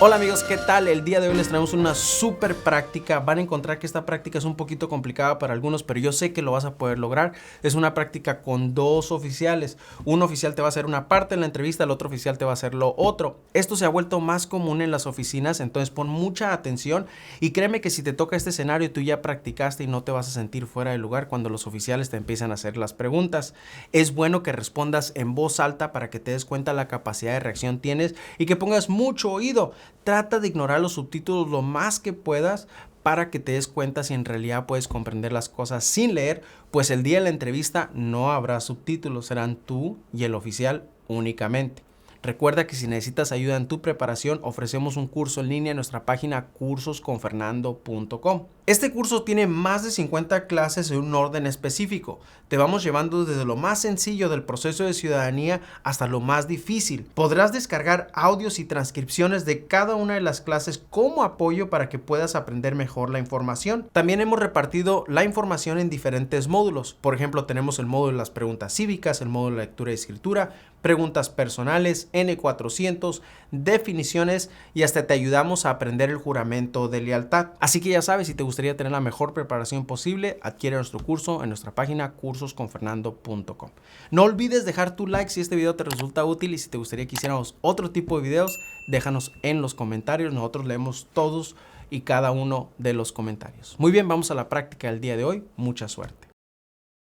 Hola amigos, ¿qué tal? El día de hoy les traemos una súper práctica. Van a encontrar que esta práctica es un poquito complicada para algunos, pero yo sé que lo vas a poder lograr. Es una práctica con dos oficiales. Un oficial te va a hacer una parte en la entrevista, el otro oficial te va a hacer lo otro. Esto se ha vuelto más común en las oficinas, entonces pon mucha atención y créeme que si te toca este escenario, tú ya practicaste y no te vas a sentir fuera de lugar cuando los oficiales te empiezan a hacer las preguntas. Es bueno que respondas en voz alta para que te des cuenta la capacidad de reacción tienes y que pongas mucho oído. Trata de ignorar los subtítulos lo más que puedas para que te des cuenta si en realidad puedes comprender las cosas sin leer, pues el día de la entrevista no habrá subtítulos, serán tú y el oficial únicamente. Recuerda que si necesitas ayuda en tu preparación, ofrecemos un curso en línea en nuestra página cursosconfernando.com. Este curso tiene más de 50 clases en un orden específico. Te vamos llevando desde lo más sencillo del proceso de ciudadanía hasta lo más difícil. Podrás descargar audios y transcripciones de cada una de las clases como apoyo para que puedas aprender mejor la información. También hemos repartido la información en diferentes módulos. Por ejemplo, tenemos el módulo de las preguntas cívicas, el módulo de lectura y escritura, preguntas personales, N400, definiciones y hasta te ayudamos a aprender el juramento de lealtad. Así que ya sabes, si te gustaría tener la mejor preparación posible, adquiere nuestro curso en nuestra página cursosconfernando.com. No olvides dejar tu like si este video te resulta útil y si te gustaría que hiciéramos otro tipo de videos, déjanos en los comentarios. Nosotros leemos todos y cada uno de los comentarios. Muy bien, vamos a la práctica del día de hoy. Mucha suerte.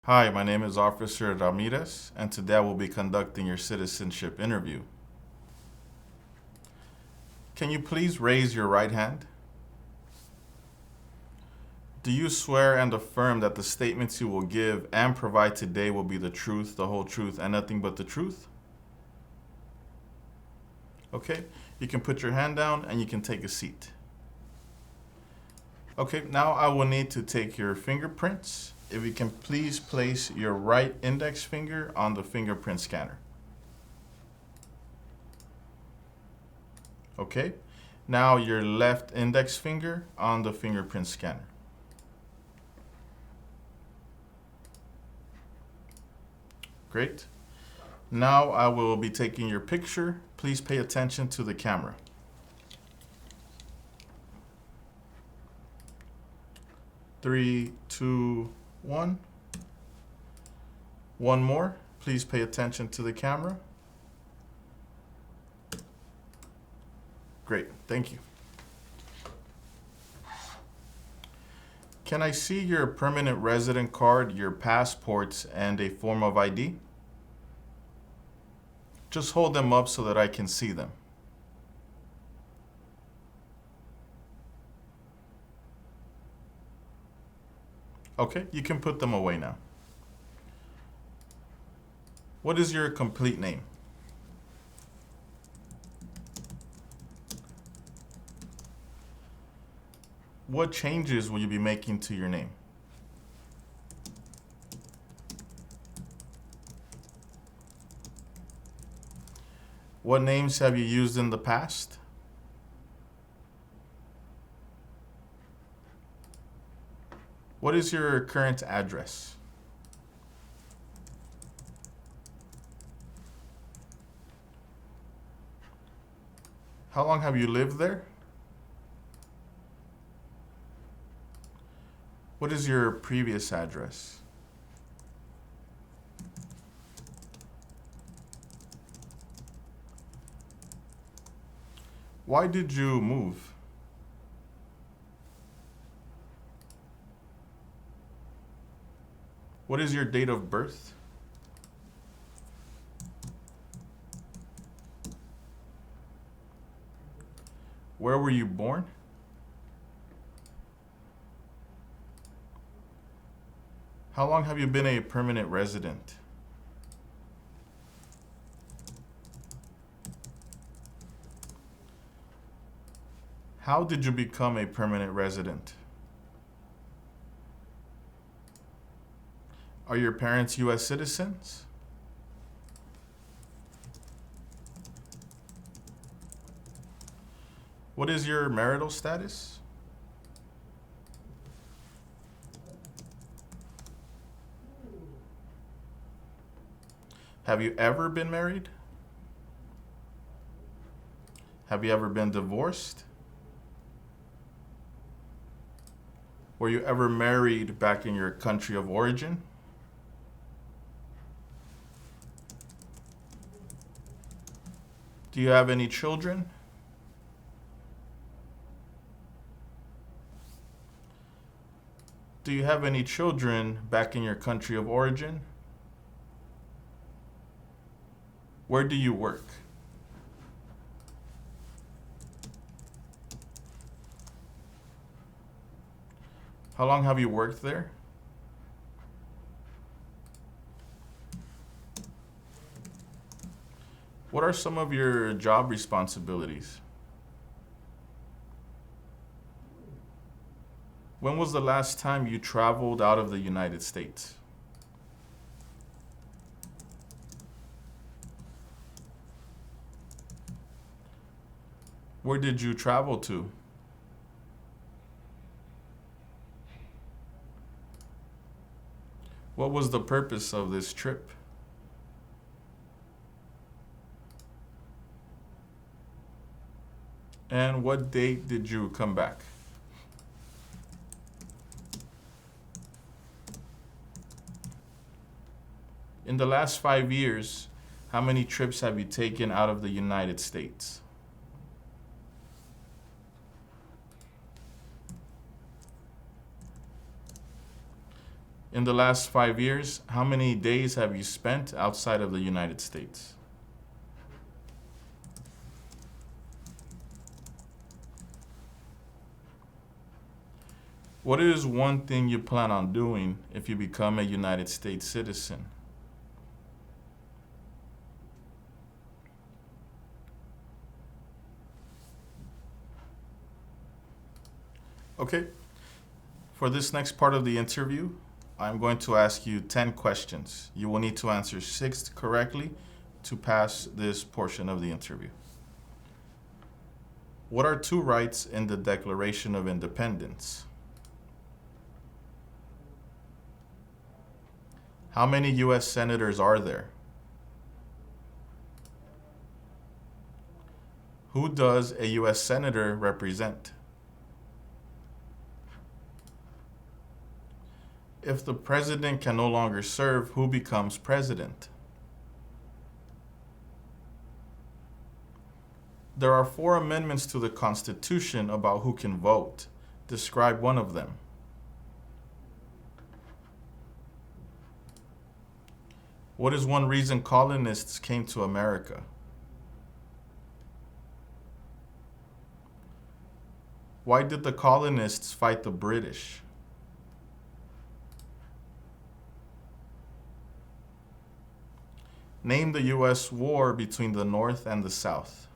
Hi, my name is Officer Ramirez, and today I will be conducting your citizenship interview. Can you please raise your right hand? Do you swear and affirm that the statements you will give and provide today will be the truth, the whole truth, and nothing but the truth? Okay, you can put your hand down and you can take a seat. Okay, now I will need to take your fingerprints. If you can please place your right index finger on the fingerprint scanner. Okay, now your left index finger on the fingerprint scanner. Great. Now I will be taking your picture. Please pay attention to the camera. Three, two, one. One more. Please pay attention to the camera. Great, thank you. Can I see your permanent resident card, your passports, and a form of ID? Just hold them up so that I can see them. Okay, you can put them away now. What is your complete name? What changes will you be making to your name? What names have you used in the past? What is your current address? How long have you lived there? What is your previous address? Why did you move? What is your date of birth? Where were you born? How long have you been a permanent resident? How did you become a permanent resident? Are your parents U.S. citizens? What is your marital status? Have you ever been married? Have you ever been divorced? Were you ever married back in your country of origin? Do you have any children? Do you have any children back in your country of origin? Where do you work? How long have you worked there? What are some of your job responsibilities? When was the last time you traveled out of the United States? Where did you travel to? What was the purpose of this trip? And what date did you come back? In the last 5 years, how many trips have you taken out of the United States? In the last 5 years, how many days have you spent outside of the United States? What is one thing you plan on doing if you become a United States citizen? Okay, for this next part of the interview, I'm going to ask you 10 questions. You will need to answer 6 correctly to pass this portion of the interview. What are 2 rights in the Declaration of Independence? How many U.S. senators are there? Who does a U.S. senator represent? If the president can no longer serve, who becomes president? There are 4 amendments to the Constitution about who can vote. Describe one of them. What is one reason colonists came to America? Why did the colonists fight the British? Name the U.S. war between the North and the South.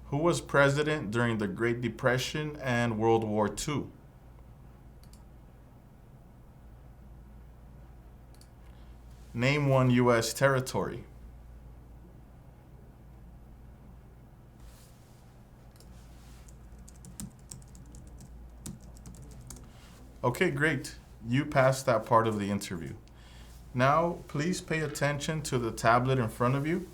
Who was president during the Great Depression and World War II? Name one U.S. territory. Okay, great. You passed that part of the interview. Now, please pay attention to the tablet in front of you.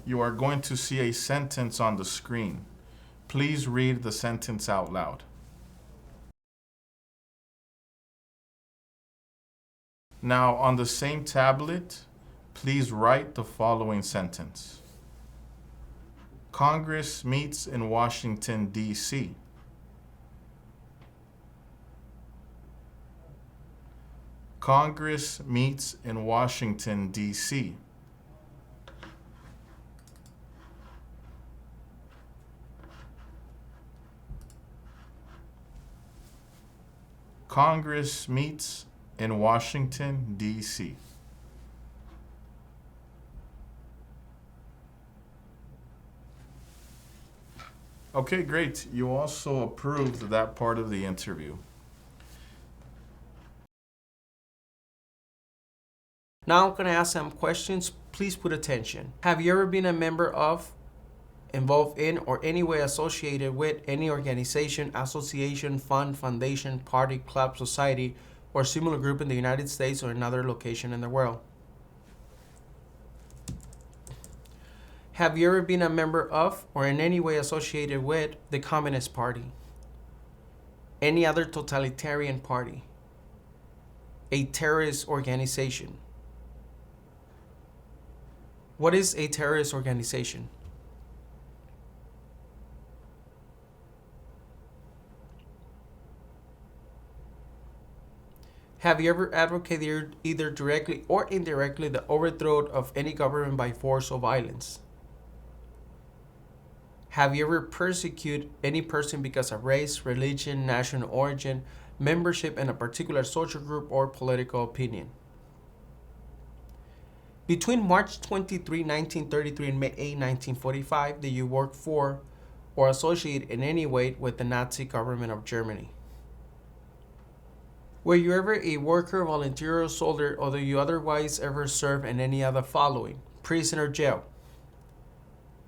You are going to see a sentence on the screen. Please read the sentence out loud. Now, on the same tablet, please write the following sentence. Congress meets in Washington, D.C. Congress meets in Washington, D.C. Congress meets in Washington, D.C. Okay, great. You also approved that part of the interview. Now I'm going to ask some questions. Please put attention. Have you ever been a member of, involved in, or any way associated with any organization, association, fund, foundation, party, club, society, or similar group in the United States or another location in the world? Have you ever been a member of or in any way associated with the Communist Party? Any other totalitarian party? A terrorist organization? What is a terrorist organization? Have you ever advocated either directly or indirectly the overthrow of any government by force or violence? Have you ever persecuted any person because of race, religion, national origin, membership in a particular social group, or political opinion? Between March 23, 1933 and May 8, 1945, did you work for or associate in any way with the Nazi government of Germany? Were you ever a worker, volunteer, or soldier, or do you otherwise ever serve in any of the following? Prison or jail,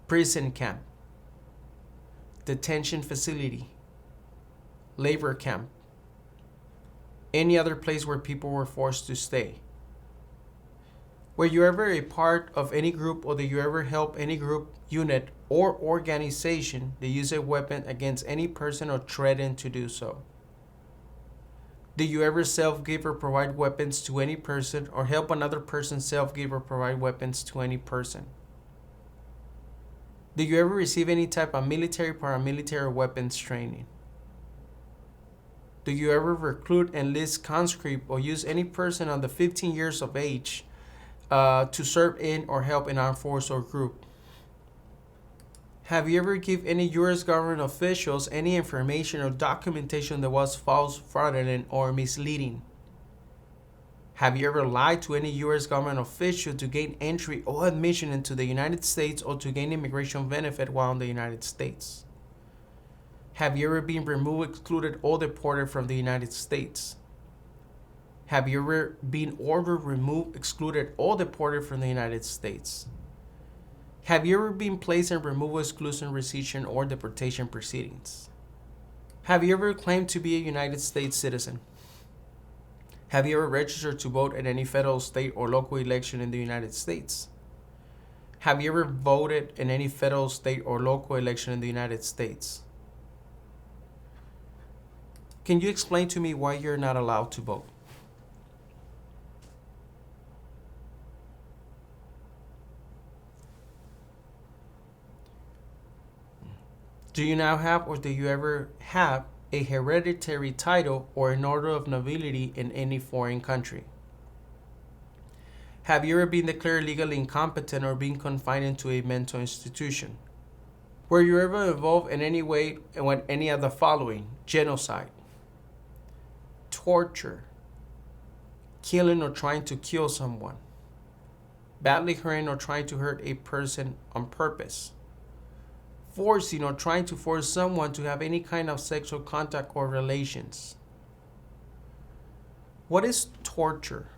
prison camp, detention facility, labor camp, any other place where people were forced to stay? Were you ever a part of any group, or did you ever help any group, unit, or organization that use a weapon against any person or threaten to do so? Did you ever self-give or provide weapons to any person, or help another person self-give or provide weapons to any person? Did you ever receive any type of military, paramilitary, or weapons training? Do you ever recruit, enlist, conscript, or use any person under 15 years of age to serve in or help an armed force or group? Have you ever given any U.S. government officials any information or documentation that was false, fraudulent, or misleading? Have you ever lied to any U.S. government official to gain entry or admission into the United States, or to gain immigration benefit while in the United States? Have you ever been removed, excluded, or deported from the United States? Have you ever been ordered, removed, excluded, or deported from the United States? Have you ever been placed in removal, exclusion, rescission, or deportation proceedings? Have you ever claimed to be a United States citizen? Have you ever registered to vote at any federal, state, or local election in the United States? Have you ever voted in any federal, state, or local election in the United States? Can you explain to me why you're not allowed to vote? Do you now have, or do you ever have, a hereditary title or an order of nobility in any foreign country? Have you ever been declared legally incompetent or been confined into a mental institution? Were you ever involved in any way in any of the following? Genocide, torture, killing or trying to kill someone, badly hurting or trying to hurt a person on purpose, forcing or trying to force someone to have any kind of sexual contact or relations? What is torture?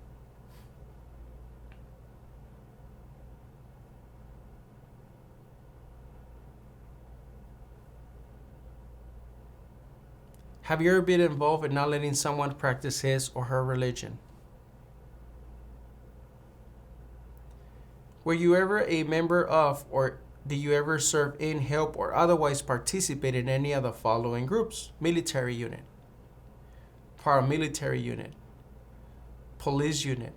Have you ever been involved in not letting someone practice his or her religion? Were you ever a member of, or did you ever serve in, help, or otherwise participate in any of the following groups? Military unit, paramilitary unit, police unit,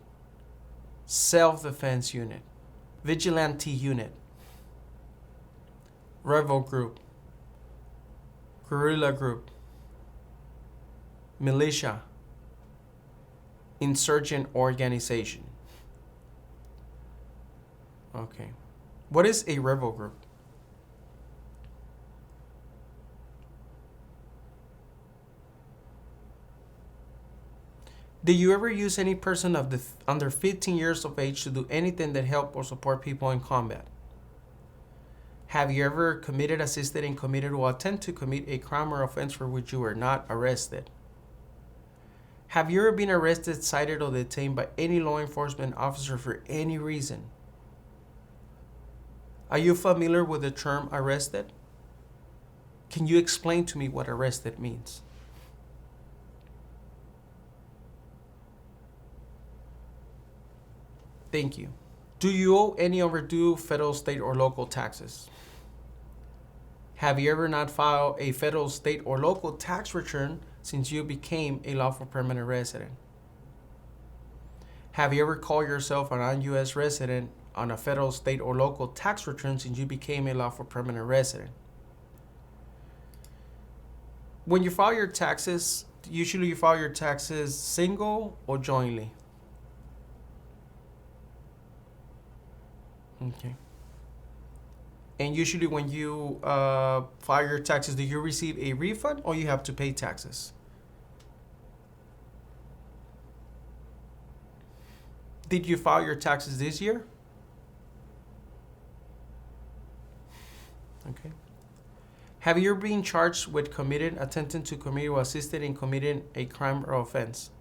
self-defense unit, vigilante unit, rebel group, guerrilla group, militia, insurgent organization? Okay. What is a rebel group? Did you ever use any person under 15 years of age to do anything that help or support people in combat? Have you ever committed, assisted, and committed or attempt to commit a crime or offense for which you were not arrested? Have you ever been arrested, cited, or detained by any law enforcement officer for any reason? Are you familiar with the term arrested? Can you explain to me what arrested means? Thank you. Do you owe any overdue federal, state, or local taxes? Have you ever not filed a federal, state, or local tax return since you became a lawful permanent resident? Have you ever called yourself a non-U.S. resident on a federal, state, or local tax return since you became a lawful permanent resident? When you file your taxes, usually you file your taxes single or jointly. Okay. And usually when you file your taxes, do you receive a refund or you have to pay taxes? Did you file your taxes this year? Okay. Have you ever been charged with committing, attempting to commit, or assisted in committing a crime or offense?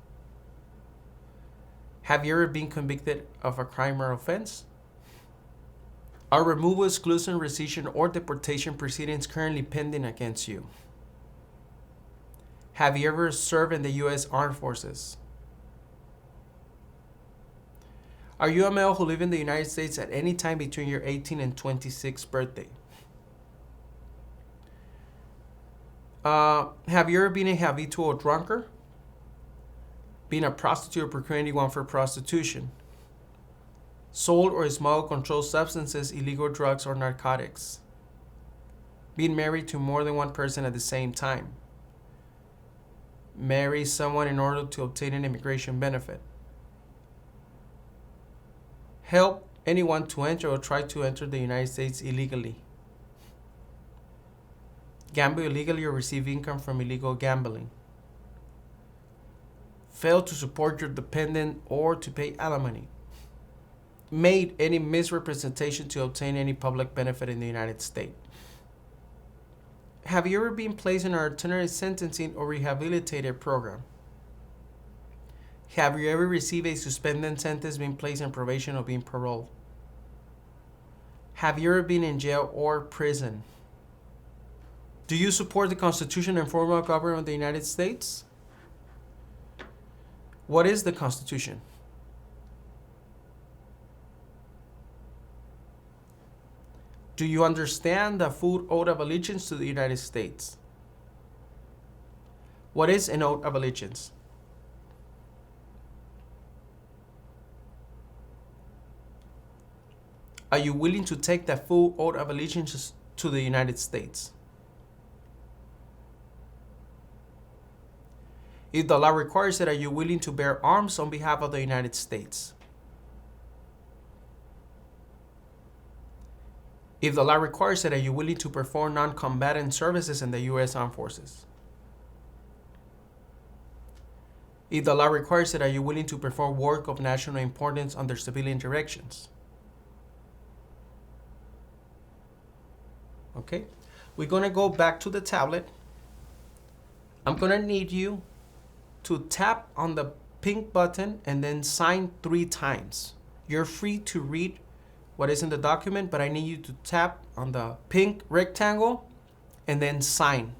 Have you ever been convicted of a crime or offense? Are removal, exclusion, rescission, or deportation proceedings currently pending against you? Have you ever served in the U.S. Armed Forces? Are you a male who lived in the United States at any time between your 18th and 26th birthday? Have you ever been a habitual drunkard? Been a prostitute or procuring anyone for prostitution? Sold or smuggled controlled substances, illegal drugs, or narcotics? Being married to more than one person at the same time? Marry someone in order to obtain an immigration benefit? Help anyone to enter or try to enter the United States illegally? Gamble illegally or receive income from illegal gambling? Fail to support your dependent or to pay alimony? Made any misrepresentation to obtain any public benefit in the United States? Have you ever been placed in an alternative sentencing or rehabilitative program? Have you ever received a suspended sentence, been placed in probation, or been paroled? Have you ever been in jail or prison? Do you support the Constitution and form of government of the United States? What is the Constitution? Do you understand the full oath of allegiance to the United States? What is an oath of allegiance? Are you willing to take the full oath of allegiance to the United States? If the law requires it, are you willing to bear arms on behalf of the United States? If the law requires it, are you willing to perform non-combatant services in the U.S. Armed Forces? If the law requires it, are you willing to perform work of national importance under civilian directions? Okay, we're gonna go back to the tablet. I'm gonna need you to tap on the pink button and then sign 3 times. You're free to read what is in the document, but I need you to tap on the pink rectangle and then sign.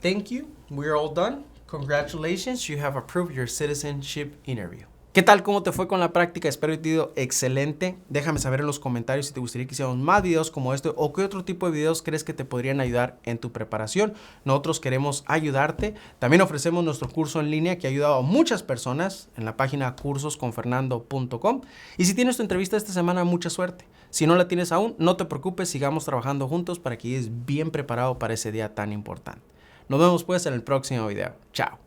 Thank you. We're all done. Congratulations, you have approved your citizenship interview. ¿Qué tal? ¿Cómo te fue con la práctica? Espero que te haya ido excelente. Déjame saber en los comentarios si te gustaría que hiciéramos más videos como este o qué otro tipo de videos crees que te podrían ayudar en tu preparación. Nosotros queremos ayudarte. También ofrecemos nuestro curso en línea que ha ayudado a muchas personas en la página cursosconfernando.com. Y si tienes tu entrevista esta semana, mucha suerte. Si no la tienes aún, no te preocupes, sigamos trabajando juntos para que llegues bien preparado para ese día tan importante. Nos vemos pues en el próximo video. Chao.